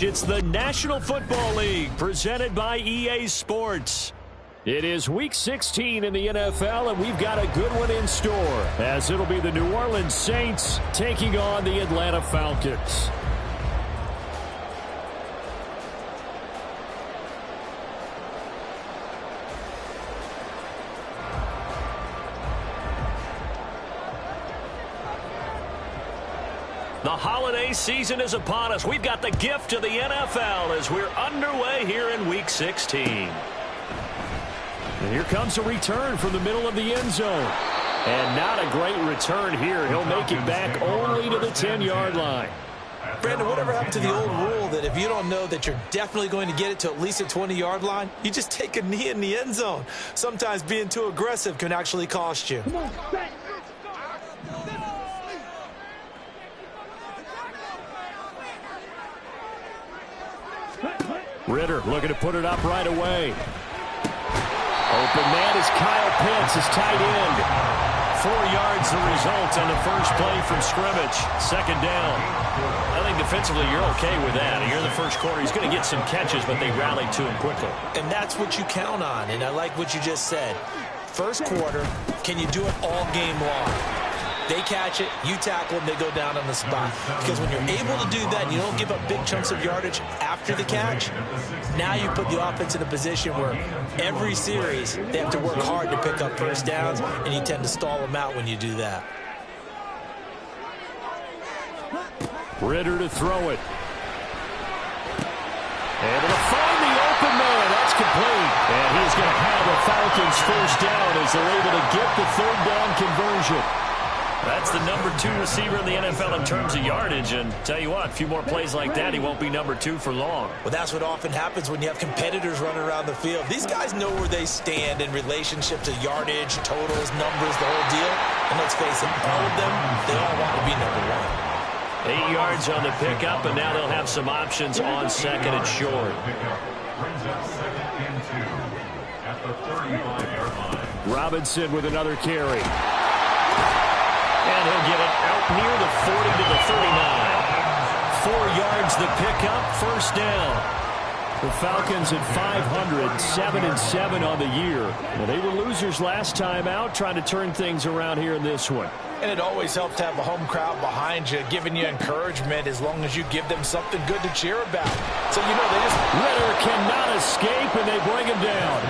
It's the National Football League presented by EA Sports. It is Week 16 in the NFL, and we've got a good one in store, as it'll be the New Orleans Saints taking on the Atlanta Falcons. The holiday season is upon us. We've got the gift of the NFL as we're underway here in Week 16. And here comes a return from the middle of the end zone. And not a great return here. He'll make it back only to the 10-yard line. Brandon, whatever happened to the old rule that if you don't know that you're definitely going to get it to at least the 20-yard line, you just take a knee in the end zone. Sometimes being too aggressive can actually cost you. Ridder looking to put it up right away. Open man is Kyle Pitts, his tight end. 4 yards the result on the first play from scrimmage. Second down. I think defensively you're okay with that. Here in the first quarter, he's going to get some catches, but they rallied to him quickly. And that's what you count on, and I like what you just said. First quarter, can you do it all game long? They catch it, you tackle them, they go down on the spot. Because when you're able to do that and you don't give up big chunks of yardage after the catch, now you put the offense in a position where every series they have to work hard to pick up first downs, and you tend to stall them out when you do that. Ridder to throw it. Able to find the open man. That's complete. And he's going to have a Falcons first down as they're able to get the third down conversion. That's the number 2 receiver in the NFL in terms of yardage. And tell you what, a few more plays like that, he won't be number 2 for long. Well, that's what often happens when you have competitors running around the field. These guys know where they stand in relationship to yardage, totals, numbers, the whole deal. And let's face it, all of them, they all want to be number 1. 8 yards on the pickup, and now they'll have some options on second and short. Robinson with another carry. And he'll get it out near the 40 to the 39. 4 yards the pickup, first down. The Falcons at 500, 7-7 on the year. Well, they were losers last time out, trying to turn things around here in this one. And it always helps to have a home crowd behind you, giving you encouragement as long as you give them something good to cheer about. So, you know, they just... Ridder cannot escape, and they bring him down.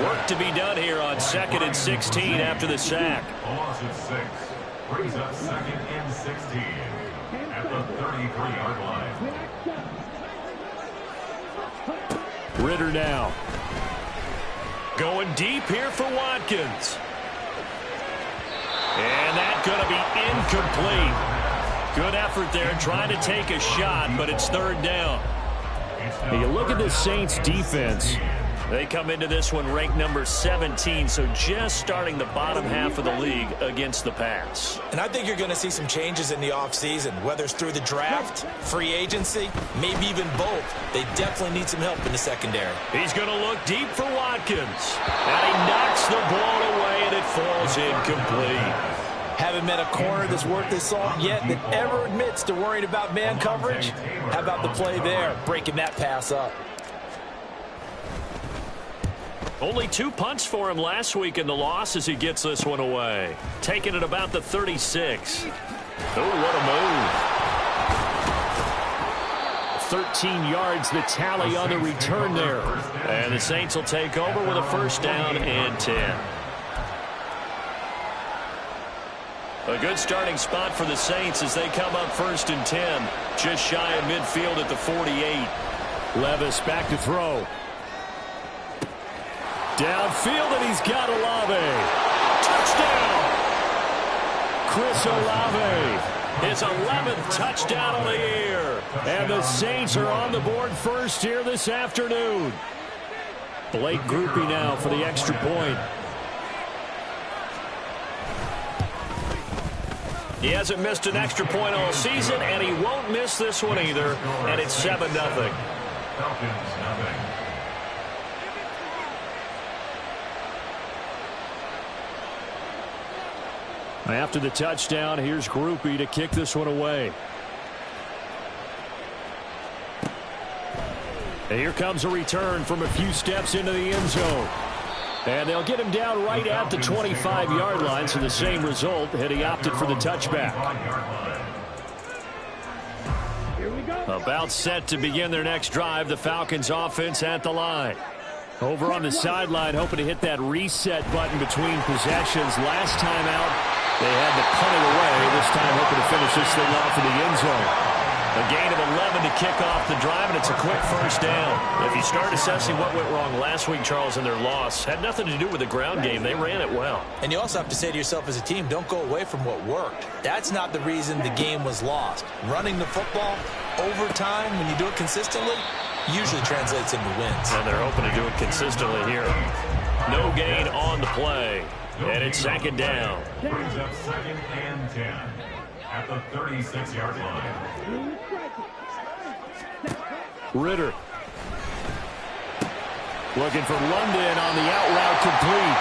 Work to be done here on 2nd and 16 after the sack. Brings up 2nd and 16 at the 33-yard line. Ridder now. Going deep here for Watkins. And that's going to be incomplete. Good effort there trying to take a shot, but it's third down. Hey, you look at the Saints defense. They come into this one ranked number 17, so just starting the bottom half of the league against the pass. And I think you're going to see some changes in the offseason, whether it's through the draft, free agency, maybe even both. They definitely need some help in the secondary. He's going to look deep for Watkins. And he knocks the ball away, and it falls incomplete. Haven't met a corner that's worth his salt yet that ever admits to worrying about man coverage. How about the play there, breaking that pass up? Only 2 punts for him last week in the loss as he gets this one away. Taking it about the 36. Oh, what a move. 13 yards the tally on the return there. And the Saints will take over with a first down and 10. A good starting spot for the Saints as they come up 1st and 10. Just shy of midfield at the 48. Levis back to throw. Downfield, and he's got Olave. Touchdown! Chris Olave. His 11th touchdown of the year. And the Saints are on the board first here this afternoon. Blake Grupe now for the extra point. He hasn't missed an extra point all season, and he won't miss this one either. And it's 7-0. Falcons, nothing. After the touchdown, here's Grupe to kick this one away. And here comes a return from a few steps into the end zone. And they'll get him down right at the 25-yard line, so the same result had he opted for the touchback. About set to begin their next drive, the Falcons offense at the line. Over on the sideline, hoping to hit that reset button between possessions. Last time out, they had to punt it away. This time hoping to finish this thing off in the end zone. A gain of 11 to kick off the drive, and it's a quick first down. If you start assessing what went wrong last week, Charles, in their loss, had nothing to do with the ground game. They ran it well. And you also have to say to yourself as a team, don't go away from what worked. That's not the reason the game was lost. Running the football over time, when you do it consistently, usually translates into wins. And they're hoping to do it consistently here. No gain on the play. And it's second down. Brings up 2nd and 10 at the 36-yard line. Ridder. Looking for London on the out route complete.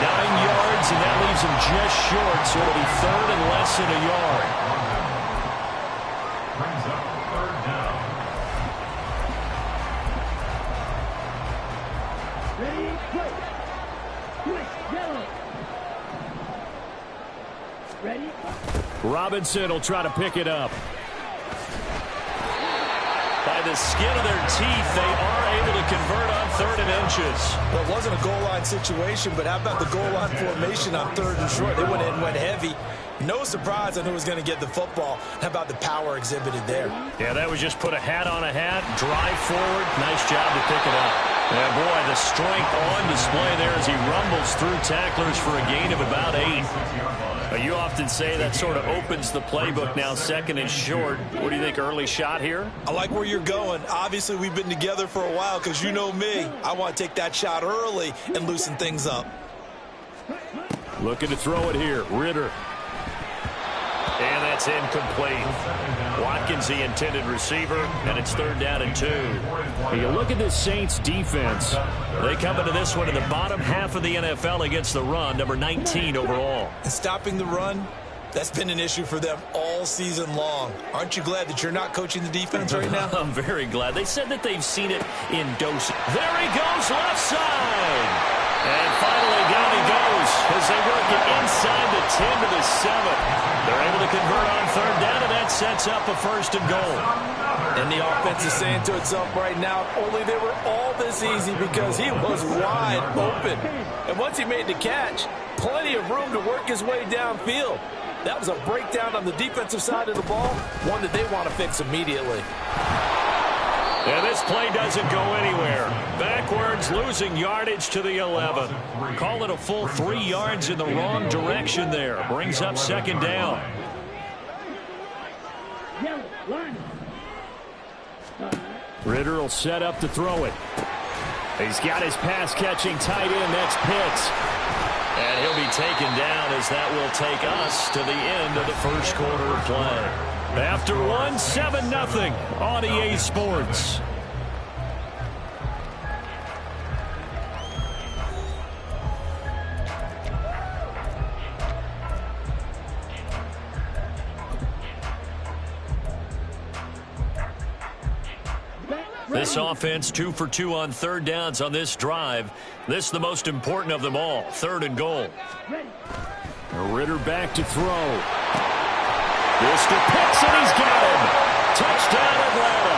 9 yards, and that leaves him just short, so it'll be 3rd and less than a yard. Brings up 3rd down. Ready, go. Switch, yellow. Ready? Robinson will try to pick it up. By the skin of their teeth, they are able to convert on 3rd and inches. Well, it wasn't a goal line situation, but how about the goal line formation on 3rd and short? They went in and went heavy. No surprise on who was going to get the football. How about the power exhibited there? Yeah, that was just put a hat on a hat, drive forward. Nice job to pick it up. Yeah, boy, the strength on display there as he rumbles through tacklers for a gain of about 8. You often say that sort of opens the playbook now, 2nd and short. What do you think, early shot here? I like where you're going. Obviously, we've been together for a while because you know me. I want to take that shot early and loosen things up. Looking to throw it here. Ridder. And that's incomplete. Watkins, the intended receiver, and it's 3rd down and 2. You look at this Saints defense. They come into this one in the bottom half of the NFL against the run, number 19 overall. And stopping the run, that's been an issue for them all season long. Aren't you glad that you're not coaching the defense right now? I'm very glad. They said that they've seen it in doses. There he goes, left side. And finally, down he goes as they work it inside the 10 to the 7. They're able to convert on 3rd down, and that sets up a 1st and goal. And the offense is saying to itself right now, only they were all this easy because he was wide open. And once he made the catch, plenty of room to work his way downfield. That was a breakdown on the defensive side of the ball, one that they want to fix immediately. And this play doesn't go anywhere. Backwards, losing yardage to the 11. Call it a full 3 yards in the wrong direction there. Brings up 2nd down. Ridder will set up to throw it. He's got his pass-catching tight end. That's Pitts. And he'll be taken down as that will take us to the end of the 1st quarter of play. After 1, 7-0 on EA Sports. This offense 2 for 2 on 3rd downs on this drive. This is the most important of them all, 3rd and goal. Ridder back to throw. This to Pitts, and he's got him. Touchdown, Atlanta.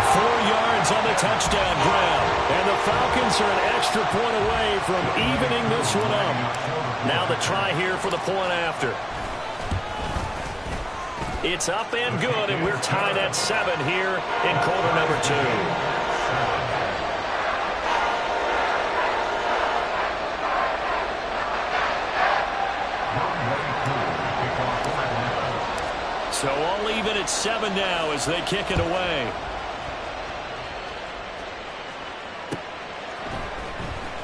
4 yards on the touchdown grab. And the Falcons are an extra point away from evening this one up. Now the try here for the point after. It's up and good, and we're tied at 7 here in quarter number 2. So all even at 7 now as they kick it away.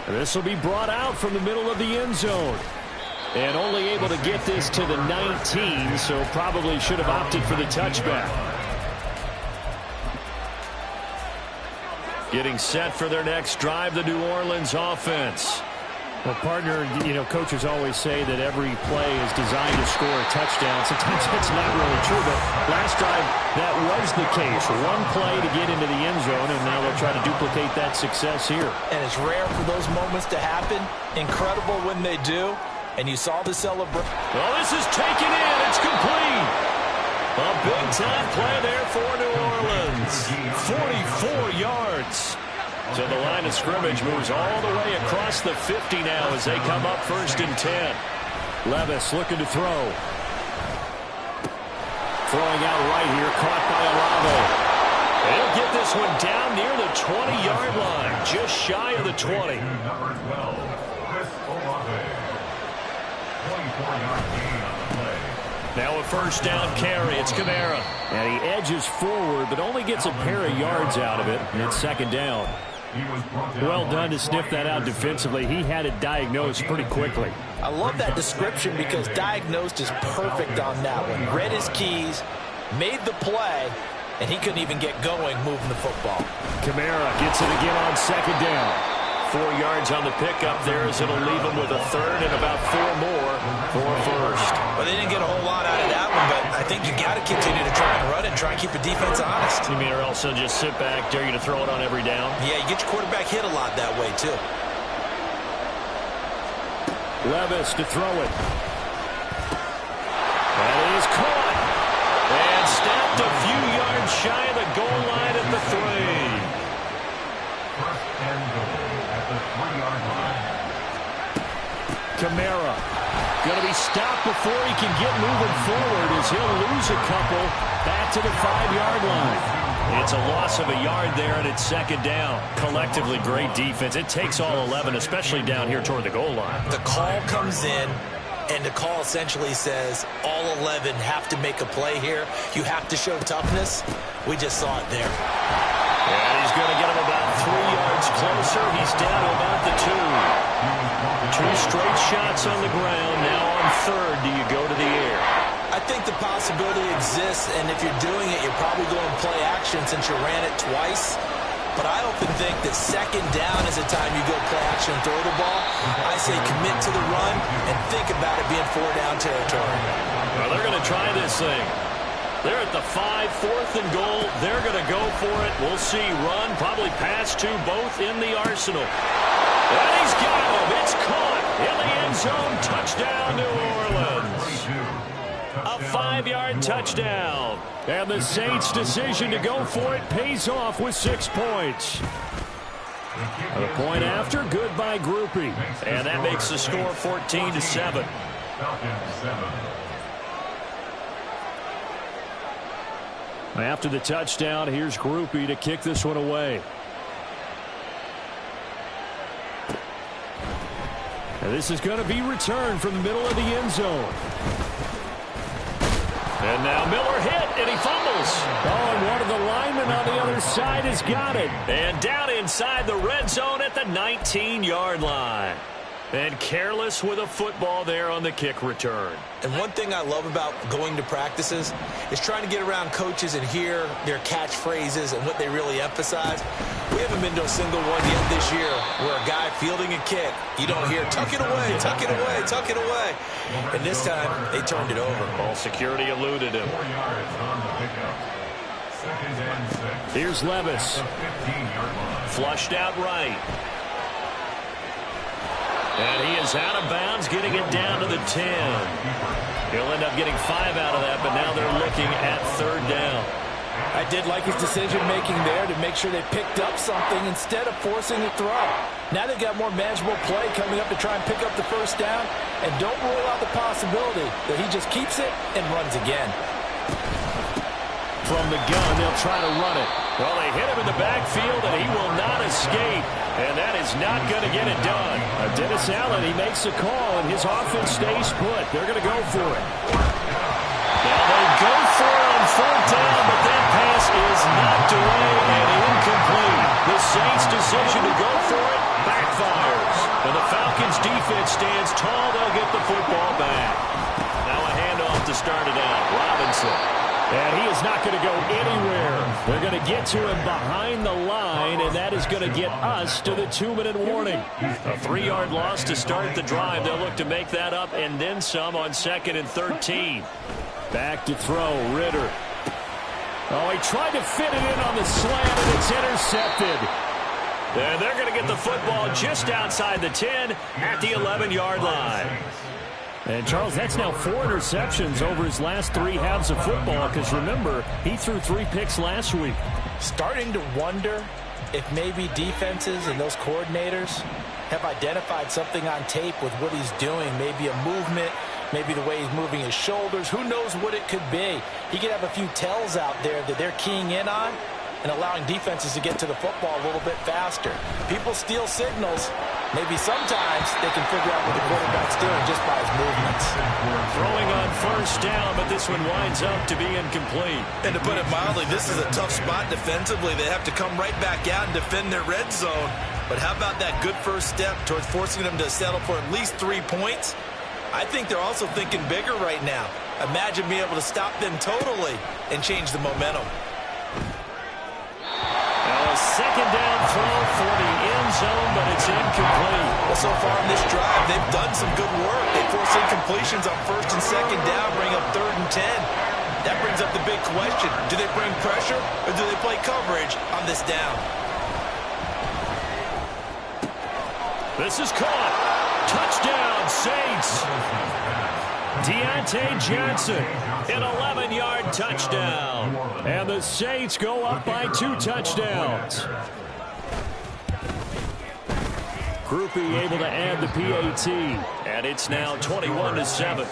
This will be brought out from the middle of the end zone. And only able to get this to the 19, so probably should have opted for the touchback. Getting set for their next drive, the New Orleans offense. Well, partner, coaches always say that every play is designed to score a touchdown. Sometimes that's not really true, but last drive, that was the case. One play to get into the end zone, and now they'll try to duplicate that success here. And it's rare for those moments to happen. Incredible when they do. And you saw the celebration. Well, this is taken in. It's complete. A big-time play there for New Orleans. 44 yards. So the line of scrimmage moves all the way across the 50 now as they come up 1st and 10. Levis looking to throw. Throwing out right here, caught by Olave. They'll get this one down near the 20-yard line, just shy of the 20. Number 12, Chris Olave. 24-yard gain on the play. Now a 1st down carry. It's Kamara. And he edges forward, but only gets a pair of yards out of it, and it's 2nd down. Well done to sniff that out defensively. He had it diagnosed pretty quickly. I love that description because diagnosed is perfect on that one. Read his keys, made the play, and he couldn't even get going moving the football. Kamara gets it again on 2nd down. 4 yards on the pickup there as it'll leave him with a 3rd and about 4 more for 1st. Well, they didn't get a whole lot out of that one, but I think you got to continue to try and run and try and keep the defense honest. You mean or else they'll just sit back, dare you to throw it on every down? Yeah, you get your quarterback hit a lot that way, too. Levis to throw it. That is caught. And snapped a few yards shy of the goal line at the 3. 1st and goal at the 3-yard line. Kamara going to be stopped before he can get moving forward as he'll lose a couple back to the 5-yard line. It's a loss of a yard there, and it's 2nd down. Collectively, great defense. It takes all 11, especially down here toward the goal line. The call comes in, and the call essentially says all 11 have to make a play here. You have to show toughness. We just saw it there. And he's going to get him about 3 yards closer. He's down to about the 2. 2 straight shots on the ground. Now on 3rd, do you go to the air? I think the possibility exists, and if you're doing it, you're probably going to play action since you ran it twice. But I often think that 2nd down is the time you go play action and throw the ball. I say commit to the run and think about it being 4-down territory. Well, they're going to try this thing. They're at the 5, 4th and goal. They're going to go for it. We'll see. Run, probably pass to both in the arsenal. And he's got him. It's caught in the end zone. Touchdown, New Orleans. A 5-yard touchdown. And the Saints' decision to go for it pays off with 6 points. A point after, good by Groupie. And that makes the score 14-7. Falcons 7. After the touchdown, here's Groupie to kick this one away. And this is going to be returned from the middle of the end zone. And now Miller hit, and he fumbles. Oh, and one of the linemen on the other side has got it. And down inside the red zone at the 19-yard line. And careless with a football there on the kick return. And one thing I love about going to practices is trying to get around coaches and hear their catchphrases and what they really emphasize. We haven't been to a single one yet this year where a guy fielding a kick, you don't hear, tuck it away, tuck it away, tuck it away. And this time, they turned it over. Ball security eluded him. 4 yards on the pickup. 2nd and 6. Here's Levis. The 15-yard line. Flushed out right. And he is out of bounds, getting it down to the 10. He'll end up getting 5 out of that, but now they're looking at 3rd down. I did like his decision-making there to make sure they picked up something instead of forcing the throw. Now they've got more manageable play coming up to try and pick up the 1st down, and don't rule out the possibility that he just keeps it and runs again. From the gun, they'll try to run it. Well, they hit him in the backfield, and he will not escape. And that is not going to get it done. Dennis Allen, he makes a call, and his offense stays put. They're going to go for it. Now they go for it on 4th down, but that pass is knocked away and incomplete. The Saints' decision to go for it backfires. And the Falcons' defense stands tall. They'll get the football back. Now a handoff to start it out. Robinson. And he is not going to go anywhere. They're going to get to him behind the line, and that is going to get us to the 2-minute warning. A 3-yard loss to start the drive. They'll look to make that up and then some on 2nd and 13. Back to throw, Ridder. Oh, he tried to fit it in on the slant, and it's intercepted. And they're going to get the football just outside the 10 at the 11-yard line. And, Charles, that's now 4 interceptions over his last 3 halves of football because, remember, he threw 3 picks last week. Starting to wonder if maybe defenses and those coordinators have identified something on tape with what he's doing, maybe a movement, maybe the way he's moving his shoulders. Who knows what it could be? He could have a few tells out there that they're keying in on and allowing defenses to get to the football a little bit faster. People steal signals. Maybe sometimes they can figure out what the quarterback's doing just by his movements. Throwing on 1st down, but this one winds up to be incomplete. And to put it mildly, this is a tough spot defensively. They have to come right back out and defend their red zone. But how about that good first step towards forcing them to settle for at least 3 points? I think they're also thinking bigger right now. Imagine being able to stop them totally and change the momentum. Now a 2nd down throw for the end zone, but it's incomplete. Well, so far in this drive, they've done some good work. They force incompletions on 1st and 2nd down, bring up 3rd and 10. That brings up the big question. Do they bring pressure or do they play coverage on this down? This is caught. Touchdown, Saints. Deontay Johnson, an 11-yard touchdown. And the Saints go up by 2 touchdowns. Grupe able to add the PAT. And it's now 21-7.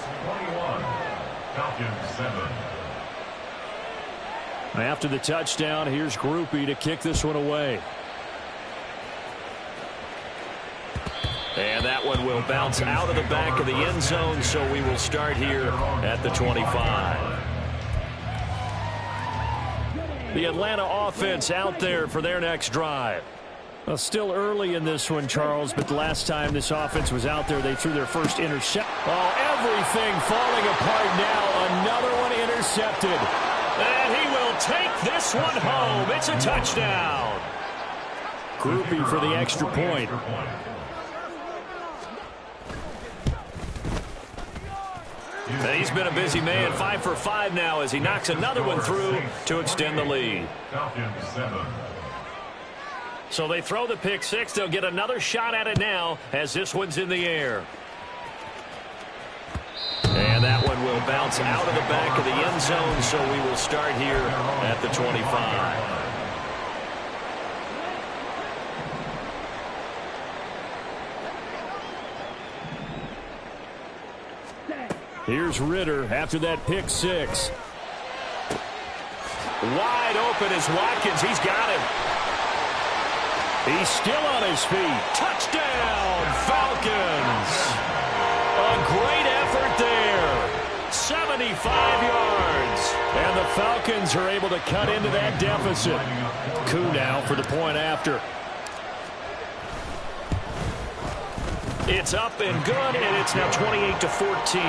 After the touchdown, here's Grupe to kick this one away. And that one will bounce out of the back of the end zone, so we will start here at the 25. The Atlanta offense out there for their next drive. Well, still early in this one, Charles, but the last time this offense was out there, they threw their first intercept. Oh, everything falling apart now. Another one intercepted. And he will take this one home. It's a touchdown. Grupe for the extra point. And he's been a busy man, 5 for 5 now as he knocks another one through to extend the lead. So they throw the pick 6. They'll get another shot at it now as this one's in the air. And that one will bounce out of the back of the end zone, so we will start here at the 25. Here's Ridder after that pick 6. Wide open is Watkins. He's got him. He's still on his feet. Touchdown, Falcons. A great effort there. 75 yards. And the Falcons are able to cut into that deficit. Koo now for the point after. It's up and good, and it's now 28-14.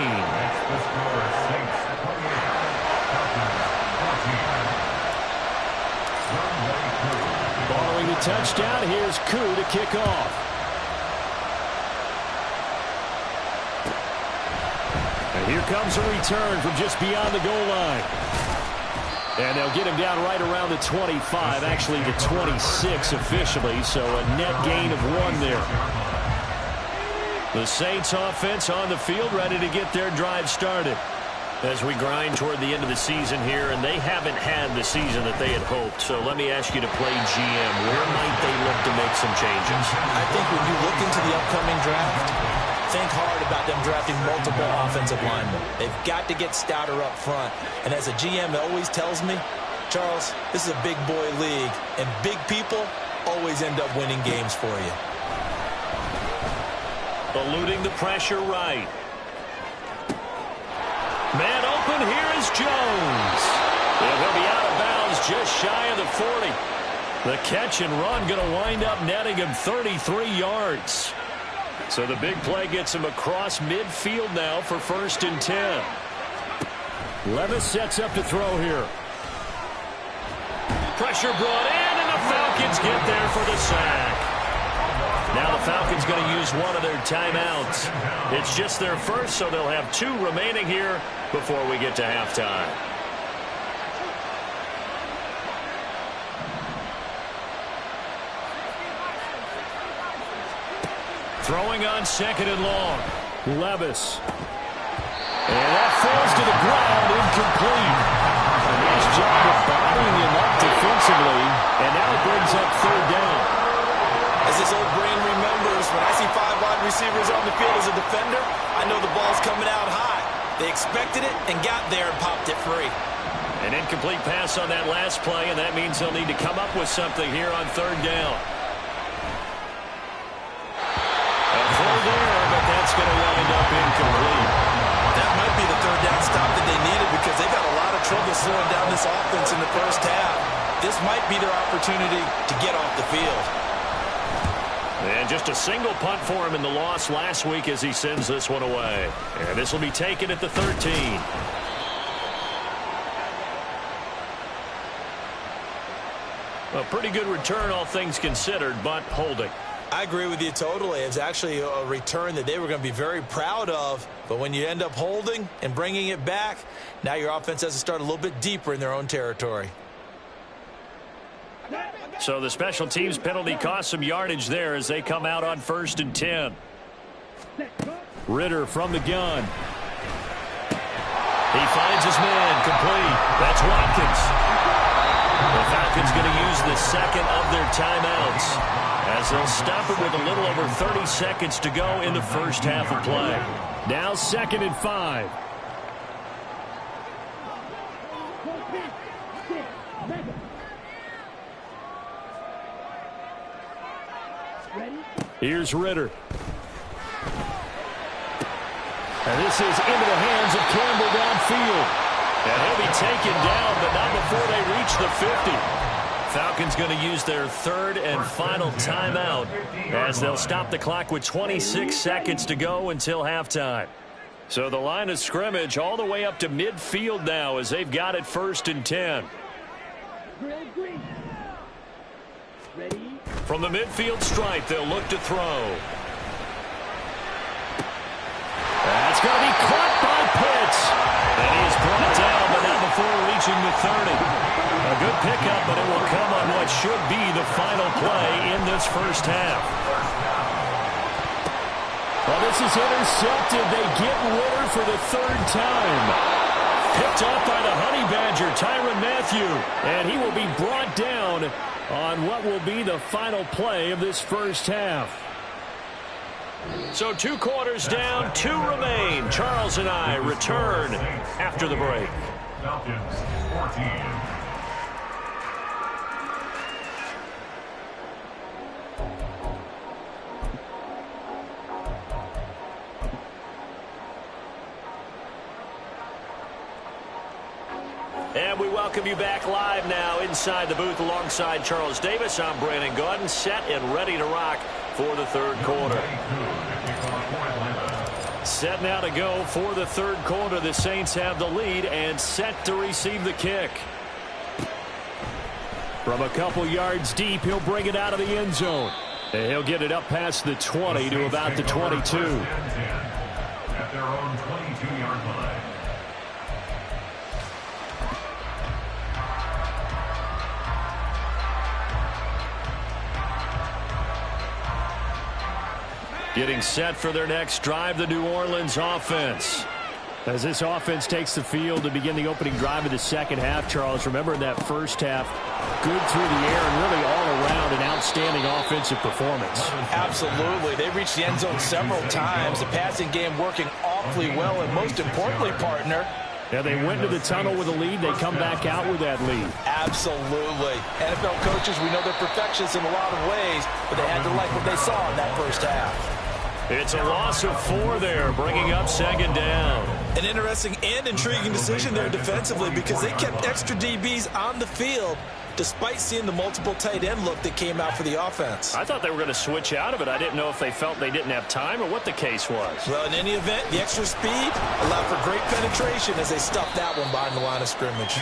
Following the touchdown, here's Koo to kick off. And here comes a return from just beyond the goal line. And they'll get him down right around the 25, actually the 26 officially, so a net gain of 1 there. The Saints offense on the field, ready to get their drive started. As we grind toward the end of the season here, and they haven't had the season that they had hoped. So let me ask you to play GM. Where might they look to make some changes? I think when you look into the upcoming draft, think hard about them drafting multiple offensive linemen. They've got to get stouter up front. And as a GM always tells me, Charles, this is a big boy league, and big people always end up winning games for you. Eluding the pressure right. Man open, here is Jones. And he'll be out of bounds just shy of the 40. The catch and run going to wind up netting him 33 yards. So the big play gets him across midfield now for 1st and 10. Levis sets up to throw here. Pressure brought in, and the Falcons get there for the sack. Now the Falcons going to use one of their timeouts. It's just their first, so they'll have 2 remaining here before we get to halftime. Throwing on 2nd and long. Levis. And that falls to the ground, incomplete. A nice job of bothering him up defensively, and now it brings up 3rd down. As this old brain remembers, when I see 5 wide receivers on the field as a defender, I know the ball's coming out high. They expected it and got there and popped it free. An incomplete pass on that last play, and that means they'll need to come up with something here on 3rd down. A throw there, but that's going to wind up incomplete. That might be the 3rd down stop that they needed because they got a lot of trouble slowing down this offense in the first half. This might be their opportunity to get off the field. And just a single punt for him in the loss last week as he sends this one away. And this will be taken at the 13. A pretty good return, all things considered, but holding. I agree with you totally. It's actually a return that they were going to be very proud of. But when you end up holding and bringing it back, now your offense has to start a little bit deeper in their own territory. So the special teams penalty cost some yardage there as they come out on 1st and 10. Ritter from the gun. He finds his man, complete. That's Watkins. The Falcons going to use the 2nd of their timeouts as they'll stop it with a little over 30 seconds to go in the first half of play. Now 2nd and 5. Here's Ritter. And this is into the hands of Campbell downfield. And he'll be taken down, but not before they reach the 50. Falcons going to use their 3rd and final timeout as they'll stop the clock with 26 seconds to go until halftime. So the line of scrimmage all the way up to midfield now as they've got it 1st and 10. From the midfield stripe, they'll look to throw. That's going to be caught by Pitts. And he is brought down, but not before reaching the 30. A good pickup, but it will come on what should be the final play in this first half. Well, this is intercepted. They get Ritter for the 3rd time. Picked up by the Honey Badger, Tyrann Mathieu. And he will be brought down on what will be the final play of this first half. So 2 quarters down, 2 remain. Charles and I return after the break. Falcons 14. And we welcome you back live now inside the booth alongside Charles Davis. I'm Brandon Gaudin, set and ready to rock for the 3rd quarter. Set now to go for the 3rd quarter. The Saints have the lead and set to receive the kick. From a couple yards deep, he'll bring it out of the end zone. And he'll get it up past the 20 to about the 22. At their own 22-yard line. Getting set for their next drive, the New Orleans offense. As this offense takes the field to begin the opening drive of the second half, Charles, remember in that first half, good through the air and really all around an outstanding offensive performance. Absolutely. They reached the end zone several times. The passing game working awfully well, and most importantly, partner, yeah, they went to the tunnel with a lead. They come back out with that lead. Absolutely. NFL coaches, we know they're perfectionists in a lot of ways, but they had to like what they saw in that first half. It's a loss of 4 there, bringing up 2nd down. An interesting and intriguing decision there defensively because they kept extra DBs on the field despite seeing the multiple tight end look that came out for the offense. I thought they were going to switch out of it. I didn't know if they felt they didn't have time or what the case was. Well, in any event, the extra speed allowed for great penetration as they stuffed that one behind the line of scrimmage.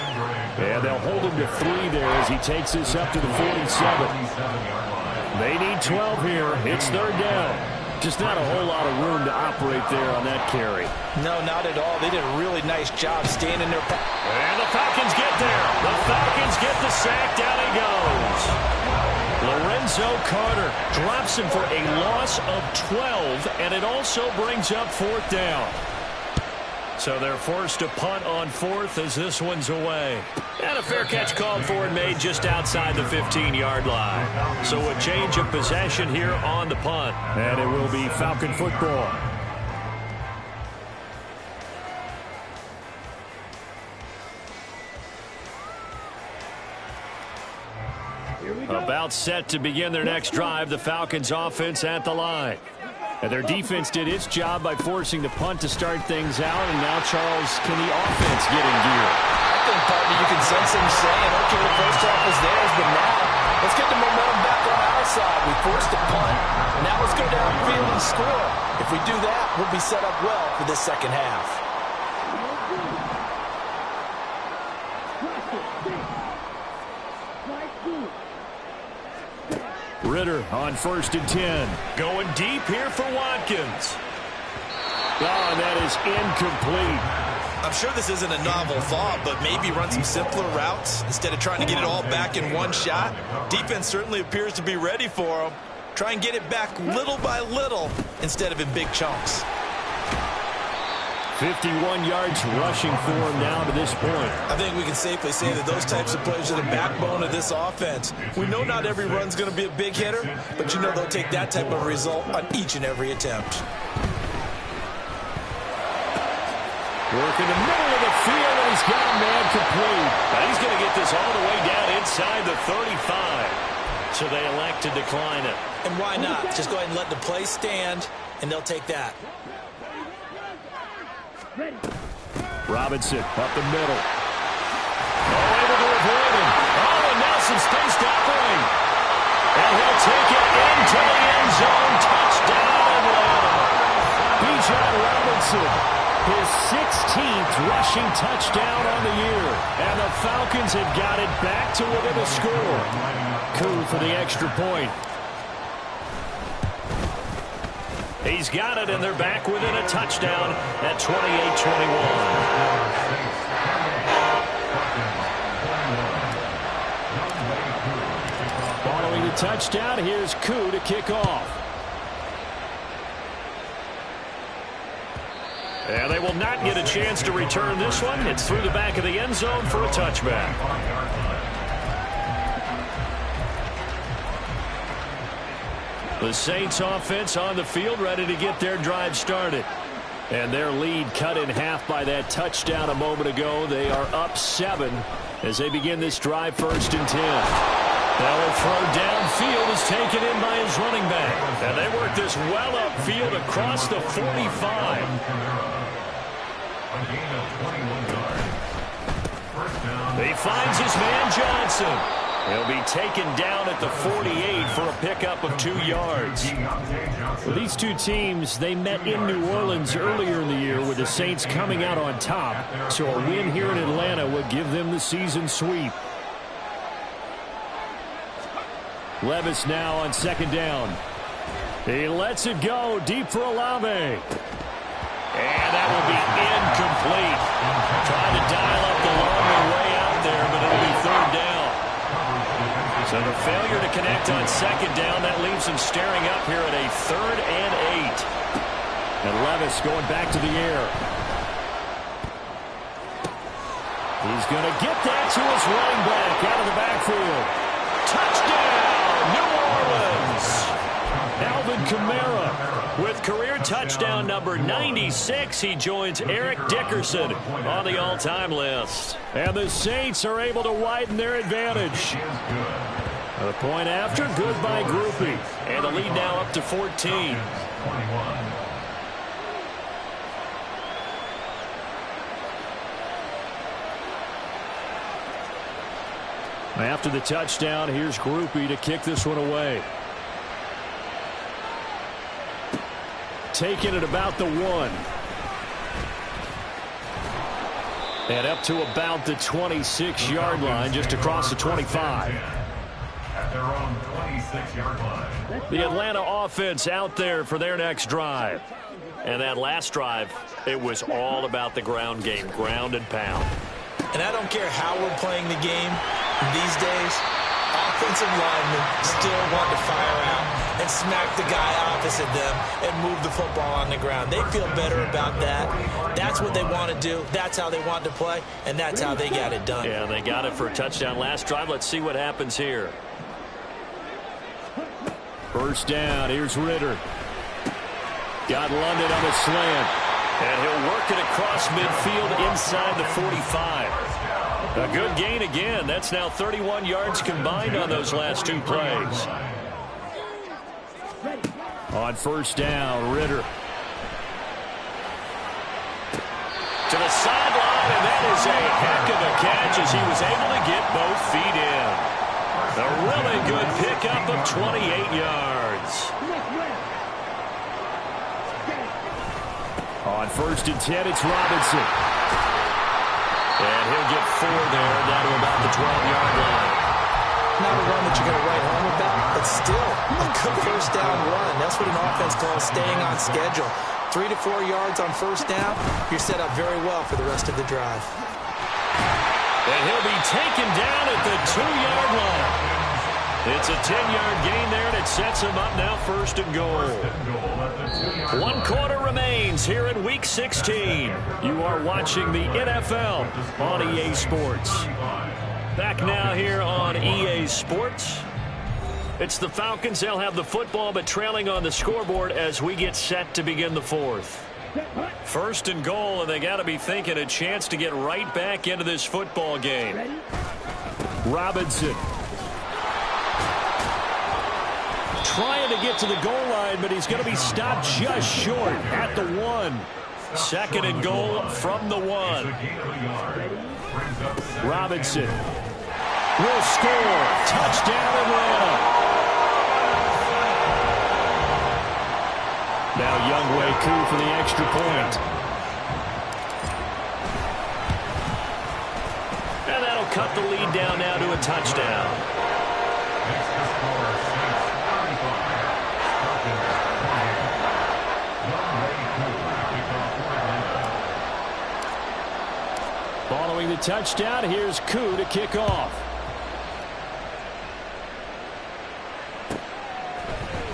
And they'll hold him to 3 there as he takes this up to the 47. They need 12 here. It's 3rd down. Just not a whole lot of room to operate there on that carry. No, not at all. They did a really nice job staying in their... And the Falcons get there. The Falcons get the sack. Down he goes. Lorenzo Carter drops him for a loss of 12, and it also brings up 4th down. So they're forced to punt on 4th as this one's away. And a fair catch called for and made just outside the 15-yard line. So a change of possession here on the punt. And it will be Falcon football. About set to begin their next drive, the Falcons offense at the line. And their defense did its job by forcing the punt to start things out. And now, Charles, can the offense get in gear? I think, partner, you can sense him saying, okay, the first half was theirs, but now let's get the momentum back on our side. We forced a punt. Now let's go downfield and score. If we do that, we'll be set up well for this second half. Ritter on 1st and 10. Going deep here for Watkins. Oh, and that is incomplete. I'm sure this isn't a novel thought, but maybe run some simpler routes instead of trying to get it all back in one shot. Defense certainly appears to be ready for him. Try and get it back little by little instead of in big chunks. 51 yards rushing for him now to this point. I think we can safely say that those types of plays are the backbone of this offense. We know not every run's going to be a big hitter, but you know they'll take that type of result on each and every attempt. Work in the middle of the field, and he's got a man complete. Now he's going to get this all the way down inside the 35. So they elect to decline it. And why not? Just go ahead and let the play stand, and they'll take that. Robinson up the middle. Oh, able to avoid him. Oh, and now some space to operate. And he'll take it into the end zone. Touchdown, Atlanta. Bijan Robinson, his 16th rushing touchdown on the year. And the Falcons have got it back to within a score. Koo for the extra point. He's got it, and they're back within a touchdown at 28-21. Following the touchdown, here's Koo to kick off. And they will not get a chance to return this one. It's through the back of the end zone for a touchback. The Saints offense on the field, ready to get their drive started. And their lead cut in half by that touchdown a moment ago. They are up 7 as they begin this drive 1st and 10. Now a throw downfield is taken in by his running back. And they work this well upfield across the 45. He finds his man Johnson. He'll be taken down at the 48 for a pickup of 2 yards. Well, these two teams, they met in New Orleans earlier in the year with the Saints coming out on top. So a win here in Atlanta would give them the season sweep. Levis now on 2nd down. He lets it go deep for Olave. And that will be incomplete. Trying to dial up the long way out there, but it'll be 3rd down. So the failure to connect on 2nd down, that leaves him staring up here at a 3rd and 8. And Levis going back to the air. He's going to get that to his running back out of the backfield. Touchdown, New Orleans! Alvin Kamara with career touchdown number 96. He joins Eric Dickerson on the all-time list. And the Saints are able to widen their advantage. A point after, good by Grupe. And the lead now up to 14. After the touchdown, here's Grupe to kick this one away. Taking it about the 1. And up to about the 26-yard line, just across the 25. At their own 26-yard line. The Atlanta offense out there for their next drive. And that last drive, it was all about the ground game, ground and pound. And I don't care how we're playing the game these days, offensive linemen still want to fire out and smack the guy opposite them and move the football on the ground. They feel better about that. That's what they want to do. That's how they want to play, and that's how they got it done. Yeah, they got it for a touchdown last drive. Let's see what happens here. First down, here's Ritter. Got London on a slant. And he'll work it across midfield inside the 45. A good gain again. That's now 31 yards combined on those last 2 plays. On first down, Ritter. To the sideline, and that is a heck of a catch as he was able to get both feet in. A really good pickup of 28 yards. On first and 10, it's Robinson. And he'll get 4 there, down to about the 12-yard line. Not a run that you're going to write home about, but still a good first down run. That's what an offense calls staying on schedule. 3 to 4 yards on first down, you're set up very well for the rest of the drive. And he'll be taken down at the 2-yard line. It's a 10-yard gain there, and it sets him up now first and goal. 1 quarter remains here in Week 16. You are watching the NFL on EA Sports. Back now here on EA Sports. It's the Falcons. They'll have the football, but trailing on the scoreboard as we get set to begin the 4th. First and goal, and they got to be thinking a chance to get right back into this football game. Robinson. Trying to get to the goal line, but he's going to be stopped just short at the 1. Second and goal from the 1. Robinson will score. Touchdown Atlanta. Now Younghoe Koo for the extra point. And that'll cut the lead down now to a touchdown. Following the touchdown, here's Koo to kick off.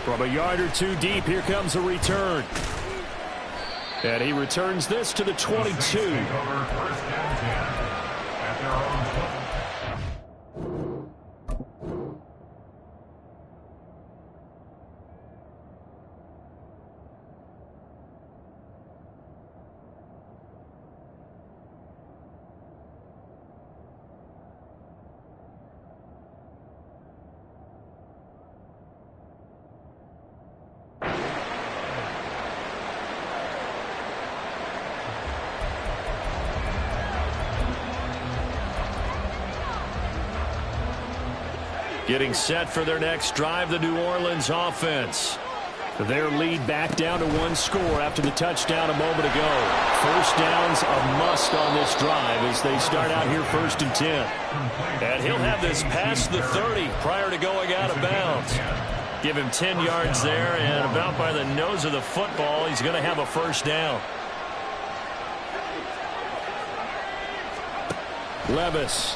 From a yard or 2 deep, here comes a return. And he returns this to the 22. Getting set for their next drive, the New Orleans offense. Their lead back down to 1 score after the touchdown a moment ago. First down's a must on this drive as they start out here first and 10. And he'll have this past the 30 prior to going out of bounds. Give him 10 yards there, and about by the nose of the football, he's going to have a first down. Levis.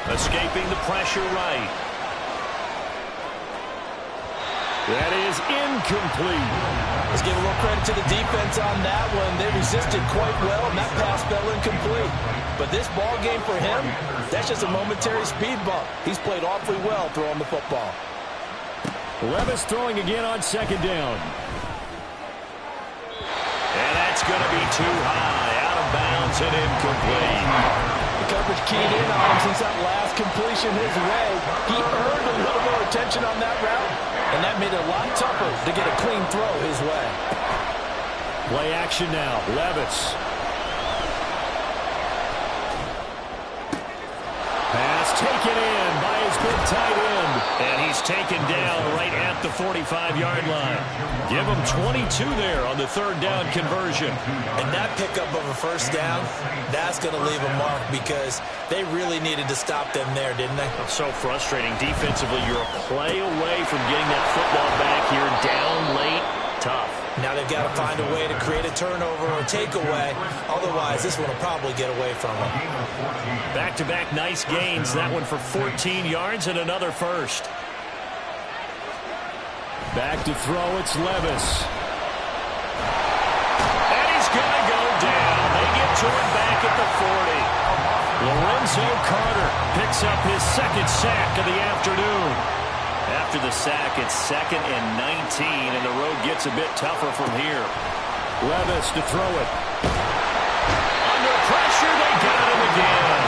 Escaping the pressure right. That is incomplete. Let's give a little credit to the defense on that one. They resisted quite well, and that pass fell incomplete. But this ball game for him, that's just a momentary speed bump. He's played awfully well throwing the football. Levis throwing again on second down. And that's going to be too high. Out of bounds and incomplete. The coverage keyed in on him since that last completion his way. He earned a little more attention on that route, and that made it a lot tougher to get a clean throw his way. Play action now. Levis. taken in by his big tight end. And he's taken down right at the 45-yard line. Give him 22 there on the third down conversion. And that pickup of a first down, that's going to leave a mark because they really needed to stop them there, didn't they? So frustrating. Defensively, you're a play away from getting that football back here down late. Tough. Now they've got to find a way to create a turnover or takeaway. Otherwise, this one will probably get away from them. Back-to-back nice gains. That one for 14 yards and another first. Back to throw. It's Levis. And he's going to go down. They get to him back at the 40. Lorenzo Carter picks up his second sack of the afternoon. After the sack, it's 2nd and 19, and the road gets a bit tougher from here. Levis to throw it. Under pressure, they got him again.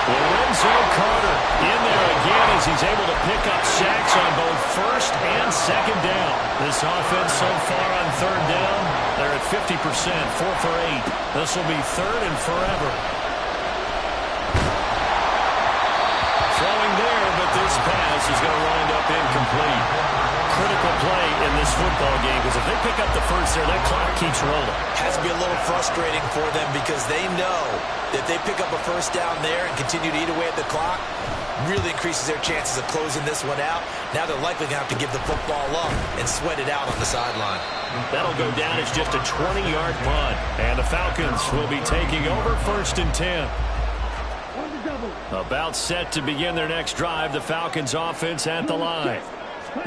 Lorenzo Carter in there again as he's able to pick up sacks on both first and second down. This offense so far on third down, they're at 50%, 4 for 8. This will be third and forever. Throwing there, but this pass is going to wind up incomplete. Critical play in this football game because if they pick up the first there, that clock keeps rolling. Has to be a little frustrating for them because they know that they pick up a first down there and continue to eat away at the clock, really increases their chances of closing this one out. Now they're likely going to have to give the football up and sweat it out on the sideline. That'll go down as just a 20-yard punt, and the Falcons will be taking over 1st and 10. About set to begin their next drive, the Falcons offense at the line.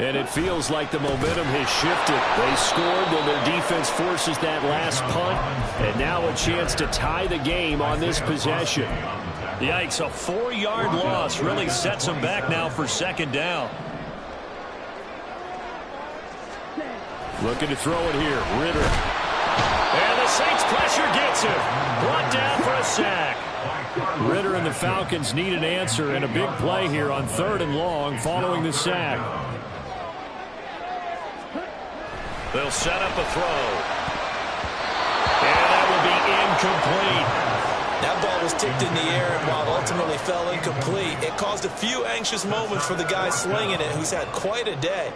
And it feels like the momentum has shifted. They scored when their defense forces that last punt, and now a chance to tie the game on this possession. Yikes, a 4-yard loss really sets them back now for second down. Looking to throw it here, Ritter. And the Saints pressure gets him. Brought down for a sack. Ritter and the Falcons need an answer and a big play here on 3rd and long following the sack. They'll set up a throw. And that will be incomplete. That ball was tipped in the air, and while it ultimately fell incomplete, it caused a few anxious moments for the guy slinging it, who's had quite a day.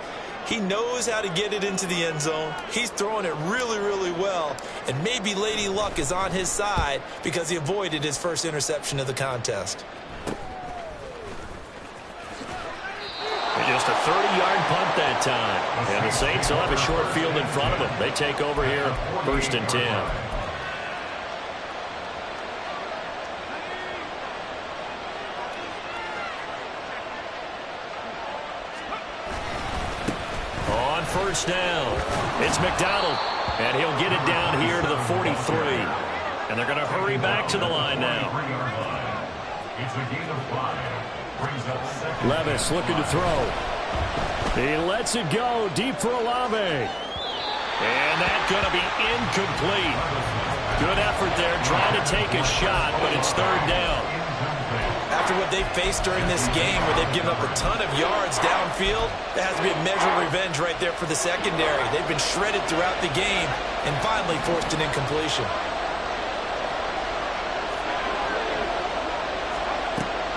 He knows how to get it into the end zone. He's throwing it really, really well. And maybe Lady Luck is on his side because he avoided his first interception of the contest. Just a 30-yard punt that time. And the Saints will have a short field in front of them. They take over here, 1st and 10. On 1st down, it's McDonald. And he'll get it down here to the 43. And they're going to hurry back to the line now. It's a gain of 5. Levis looking to throw. He lets it go deep for Olave. And that's going to be incomplete. Good effort there trying to take a shot, but it's 3rd down. After what they've faced during this game where they've given up a ton of yards downfield, there has to be a measure of revenge right there for the secondary. They've been shredded throughout the game and finally forced an incompletion.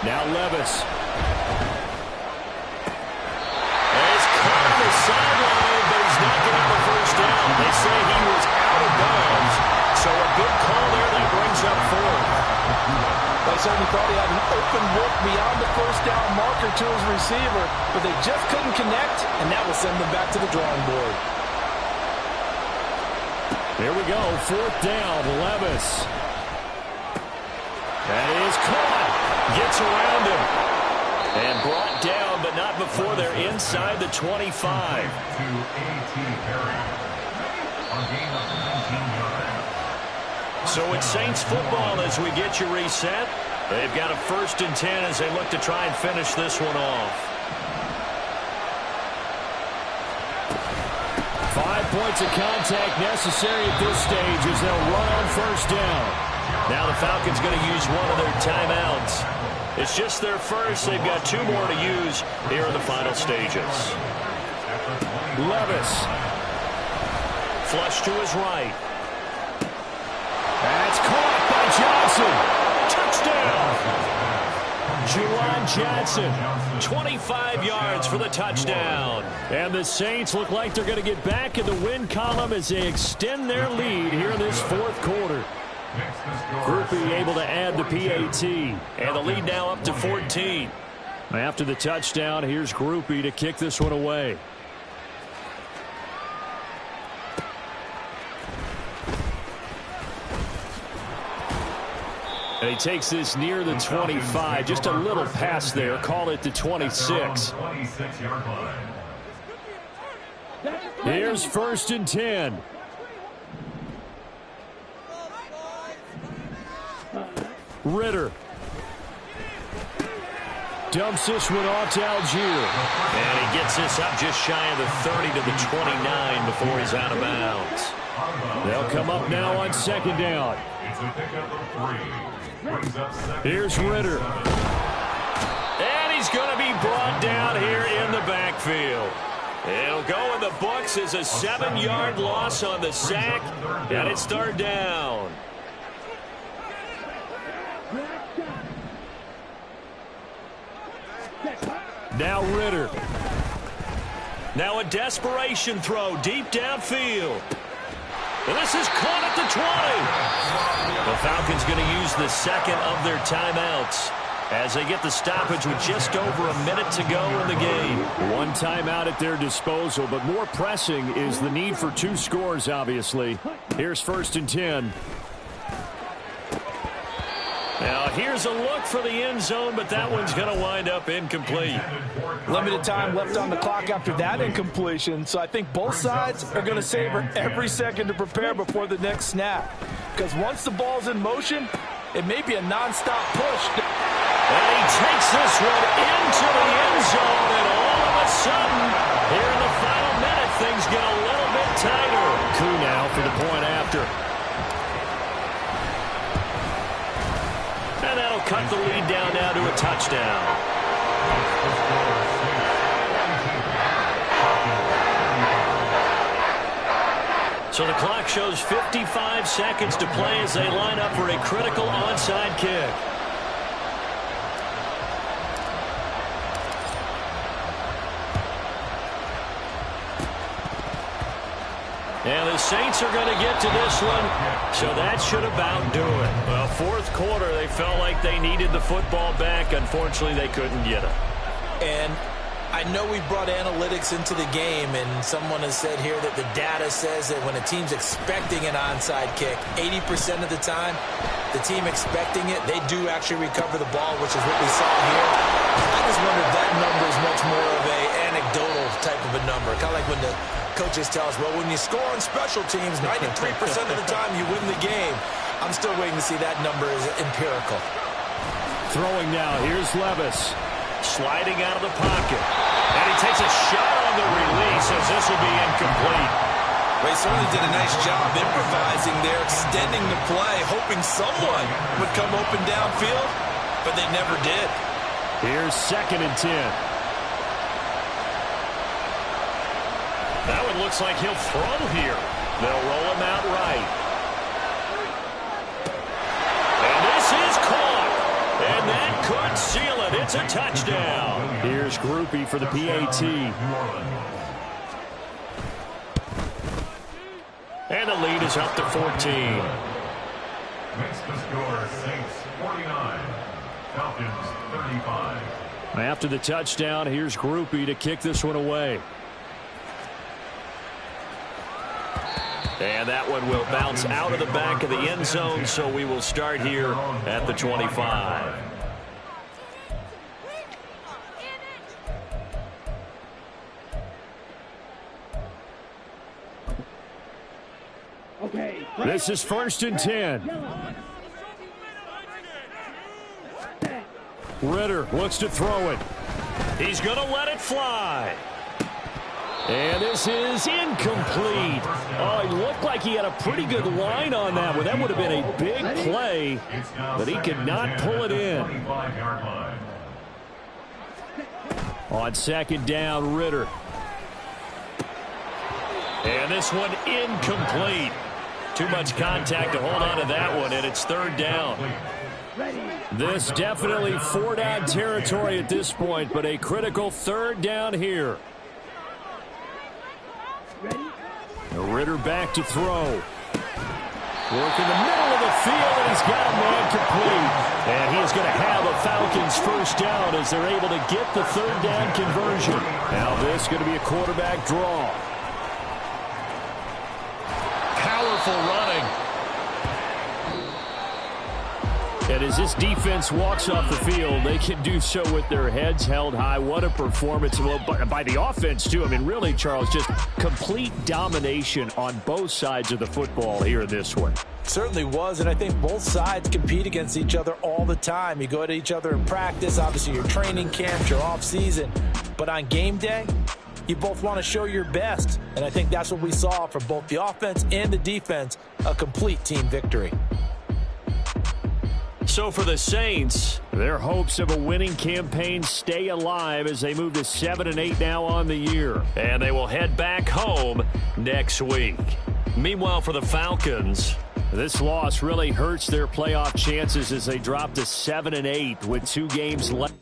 Now Levis. He's caught on the sideline, but he's not going to have a first down. They say he was out of bounds, so a good call there that brings up 4th. They certainly thought he had an open look beyond the first down marker to his receiver, but they just couldn't connect, and that will send them back to the drawing board. Here we go, 4th down, Levis. That is caught. Gets around him. And brought down, but not before they're inside the 25. To A.T. Perry. A gain of 19 yards. So it's Saints football as we get you reset. They've got a 1st and 10 as they look to try and finish this one off. 5 points of contact necessary at this stage as they'll run on 1st down. Now the Falcons going to use one of their timeouts. It's just their first. They've got 2 more to use here in the final stages. Levis. Flush to his right. That's caught by Johnson. Touchdown. Juwan Johnson, 25 yards for the touchdown. And the Saints look like they're going to get back in the win column as they extend their lead here in this fourth quarter. Grupe able to add the PAT. And the lead now up to 14. After the touchdown, here's Grupe to kick this one away. And he takes this near the 25. Just a little pass there. Call it the 26. Here's 1st and 10. Ritter. Dumps this one off to Algier. And he gets this up just shy of the 30 to the 29 before he's out of bounds. They'll come up now on 2nd down. Here's Ritter. And he's going to be brought down here in the backfield. It'll go in the books as a 7-yard loss on the sack, and it's 3rd down. Now Ritter. Now a desperation throw deep downfield. And this is caught at the 20. The Falcons going to use the second of their timeouts as they get the stoppage with just over a minute to go in the game. One timeout at their disposal, but more pressing is the need for 2 scores, obviously. Here's 1st and 10. Now here's a look for the end zone, but that one's going to wind up incomplete. Limited time left on the clock after that incompletion, so I think both sides are going to savor every second to prepare before the next snap. Because once the ball's in motion, it may be a nonstop push. And he takes this one into the end zone, and all of a sudden, here in the final minute, things get a little bit tighter. Coup now for the point after. And that'll cut the lead down now to a touchdown. So the clock shows 55 seconds to play as they line up for a critical onside kick. And the Saints are going to get to this one, so that should about do it. Well, fourth quarter, they felt like they needed the football back. Unfortunately, they couldn't get it. And I know we brought analytics into the game, and someone has said here that the data says that when a team's expecting an onside kick, 80% of the time, the team expecting it, they do actually recover the ball, which is what we saw here. I just wonder if that number is much more of a anecdotal type of a number, kind of like when the coaches tell us, well, when you score on special teams, 93% of the time you win the game. I'm still waiting to see that number is empirical. Throwing now, here's Levis. Sliding out of the pocket. And he takes a shot on the release as this will be incomplete. Well, he certainly did a nice job improvising there, extending the play, hoping someone would come open downfield, but they never did. Here's 2nd and 10. That one looks like he'll throw here. They'll roll him out right. And this is caught. And that could seal it. It's a touchdown. Here's Grupe for the PAT. And the lead is up to 14. Makes the score Saints 49, Falcons 35. After the touchdown, here's Grupe to kick this one away. And that one will bounce out of the back of the end zone, so we will start here at the 25. Okay. This is 1st and 10. Ritter looks to throw it. He's going to let it fly. And this is incomplete. Oh, it looked like he had a pretty good line on that one. That would have been a big play, but he could not pull it in. On 2nd down, Ritter. And this one incomplete. Too much contact to hold on to that one, and it's 3rd down. Ready. This definitely four-down territory at this point, but a critical third down here. Ready. Ritter back to throw. Work in the middle of the field, and he's got a man complete. And he is going to have a Falcons first down as they're able to get the third down conversion. Now this is going to be a quarterback draw. Powerful running. And as this defense walks off the field, they can do so with their heads held high. What a performance by the offense, too. I mean, really, Charles, just complete domination on both sides of the football here in this one. Certainly was, and I think both sides compete against each other all the time. You go to each other in practice, obviously your training camps, your off-season. But on game day, you both want to show your best. And I think that's what we saw from both the offense and the defense, a complete team victory. So for the Saints, their hopes of a winning campaign stay alive as they move to 7-8 now on the year. And they will head back home next week. Meanwhile, for the Falcons, this loss really hurts their playoff chances as they drop to 7-8 with 2 games left.